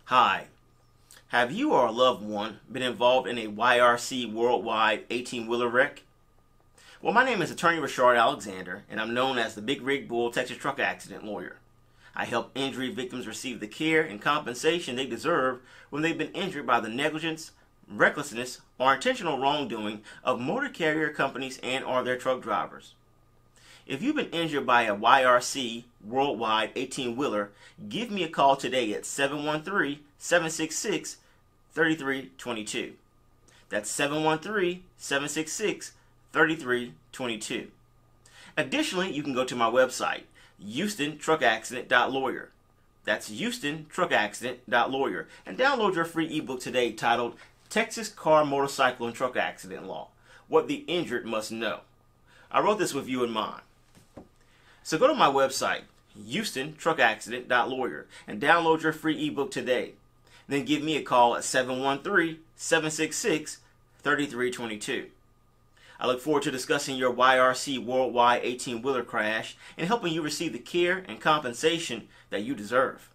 Hi. Have you or a loved one been involved in a YRC worldwide 18-wheeler wreck? Well, my name is attorney Reshard Alexander, and I'm known as the Big Rig Bull Texas truck accident lawyer. I help injury victims receive the care and compensation they deserve when they've been injured by the negligence, recklessness, or intentional wrongdoing of motor carrier companies and or their truck drivers. If you've been injured by a YRC worldwide 18-wheeler, give me a call today at 713-766-3322. That's 713-766-3322. Additionally, you can go to my website, HoustonTruckAccident.lawyer. That's HoustonTruckAccident.lawyer, and download your free ebook today titled Texas Car, Motorcycle, and Truck Accident Law: What the Injured Must Know. I wrote this with you in mind. So go to my website, HoustonTruckAccident.lawyer, and download your free ebook today. Then give me a call at 713-766-3322. I look forward to discussing your YRC worldwide 18-wheeler crash and helping you receive the care and compensation that you deserve.